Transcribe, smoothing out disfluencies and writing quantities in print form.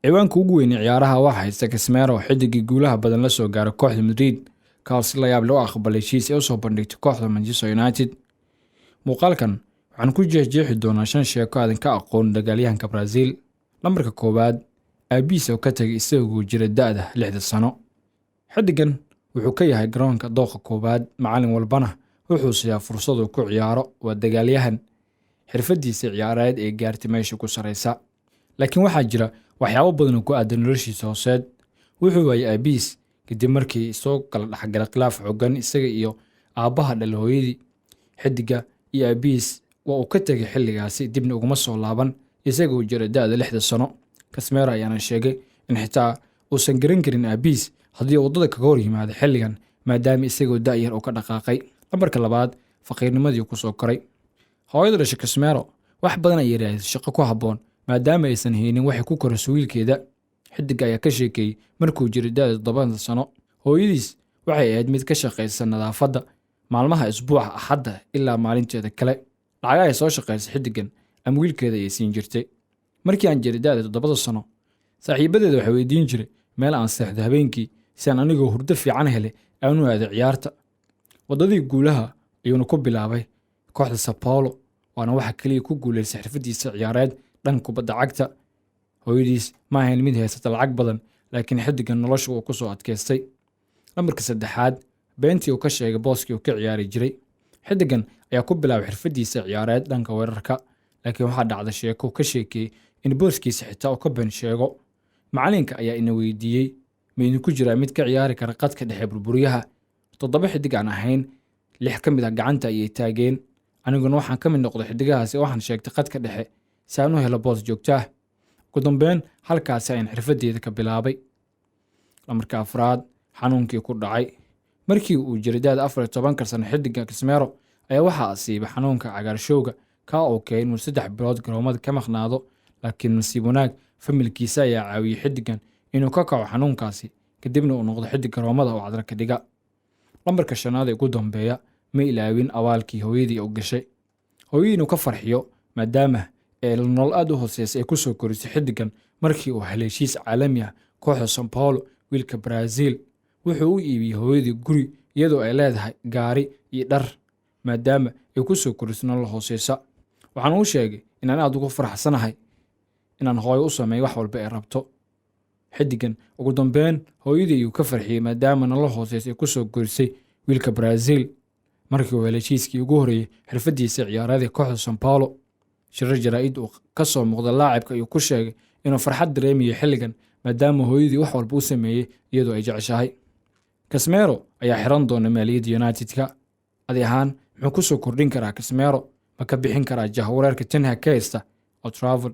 ciwaanka ugu weyn ee ciyaaraha waxaa haysta Casemiro xidigii guulaha badan la soo gaaray kooxda Madrid kaas la yaab loo aqbalay heshiis ay u soo bandhigtay kooxda Manchester United. Muuqaalkan waxaan ku jeexjeexi doonaa 5 sheeko aadan ka aqoon dagaalyahanka Brazil. Lambarka koowaad, aabihiis oo ka tagay isagoo jira da'da 6 sano. Xidigan wuxuu ka yahay garoonka dooqa koowaad, macallin walbana wuxuu siiyaa fursad uu ku ciyaaro. Waa dagaalyahan xirfadiisa ciyaareed ee gaartay meesha ku sareysa. Laakiin waxaa jira waxyaabo badan oo ku aadan noloshiisa hooseed. Wuxuu waayay aabihiis kadib markii soo kala dhaxgalay khilaaf xooggan isaga iyo aabaha dhalay hooyadii. Xidiga iyo aabihiis waa uu ka tagay xilligaasi dibna uguma soo laaban isagoo jira da'da 6 sano. Casemiro ayaana sheegay in xitaa uusan garan karin aabihiis haddii uu waddada kaga hor yimaado xilligan maadaama isagoo da'yar uu ka dhaqaaqay. Lambarka labaad, faqiirnimadii ku soo koray. Hooyada dhashay Casemiro wax badan ayay raadisay shaqo ku habboon maadaama aysan haynin waxay ku korayso wiilkeeda. Xidiga ayaa ka sheekeeyay markuu jiray da'da 7 sano. Hooyadiis waxay ahayd mid ka shaqaysa nadaafadda maalmaha isbuuca Axadda ilaa maalinteeda kale. Lacagaha ay soo shaqaysay xidigan ama wiilkeeda ayay siin jirtay. Markii aan jiray da'da 7 sano, saaxiibadeeda waxay weydiin jiray meel aan seexdo habeenkii si aan anigoo hurdo fiican helay aan u aado ciyaarta. Waddadii guulaha ayuuna ku bilaabay kooxda Sao Paulo, waana waxa kaliya ku guuleysay xirfadiisa ciyaareed dhanka kubadda cagta. Hooyadiis ma ahayn mid haysata lacag badan, laakiin xidigan nolosha uu ku soo adkaystay. Lambarka saddexaad, beentii uu ka sheegay booskii uu ka ciyaari jiray. Xidigan ayaa ku bilaabay xirfadiisa ciyaareed dhanka weerarka, laakiin waxaa dhacday sheeko uu ka sheekeeyay in booskiisa xitaa uu ka been sheego. Macallinka ayaa ina weydiiyey ma idinku jiraa mid ka ciyaari kara qadka dhexe burburyaha. 7 xidig aan ahayn, 6 ka mid ah gacanta ayay taageen. Aniguna waxaan ka mid noqday xidigahaasi oo waxaan sheegtay qadka dhexe si aan u helo boos joogto ah. Ugu dambeyn halkaasi ayaan xirfadeeda ka bilaabay. Lambarka afraad, xanuunkii ku dhacay. Markii uu jiray da'da 14 sano, xidiga Casemiro ayaa waxaa asiibay xanuunka cagaarshowga ka oo keenay inuu 3 bilood garoomada ka maqnaado. Laakiin nasiib wanaag familkiisa ayaa caawiyay xidigan inuu ka kaco xanuunkaasi kadibna uu noqdo xidig garoomada oo cadra ka dhiga. Lambarka 5 ee ugu dambeeya, ma ilaawin abaalkii hooyadii u gashay. Hooyadii inuu ka farxiyo maadaama nolol aad u hooseysa ay ku soo korisay xidigan markii uu helay heshiis caalami ah kooxda Sao Paulo. Wiilka Brazil wuxuu u iibiyey hooyadii guri iyadoo ay leedahay gaari iyo dhar maadaama ay ku soo korisay nolol hooseysa. Waxaan u sheegay inaan aad ugu faraxsanahay inaan hooyo u sameeyo wax walba ay rabto. Xidigan ugu dambeyn hooyadii ayuu ka farxiyay maadaama nolol hooseysa ay ku soo korisay wiilka Brazil. Markii uu helay heshiiskii ugu horeeyay xirfadiisa ciyaareed ee kooxda Sao Paulo, shirar jaraa'id uu ka soo muuqda laacibka ayuu ku sheegay inuu farxad dareemayo xilligan maadaama hooyadii wax walba u sameeyay iyadoo ay jeceshahay. Casemiro ayaa xiran doona maaliyadda United-ka. Adi ahaan muxuu ku soo kordhin karaa Casemiro? Ma ka bixin karaa jahwareerka Ten Hag ka haysta Old Trafford?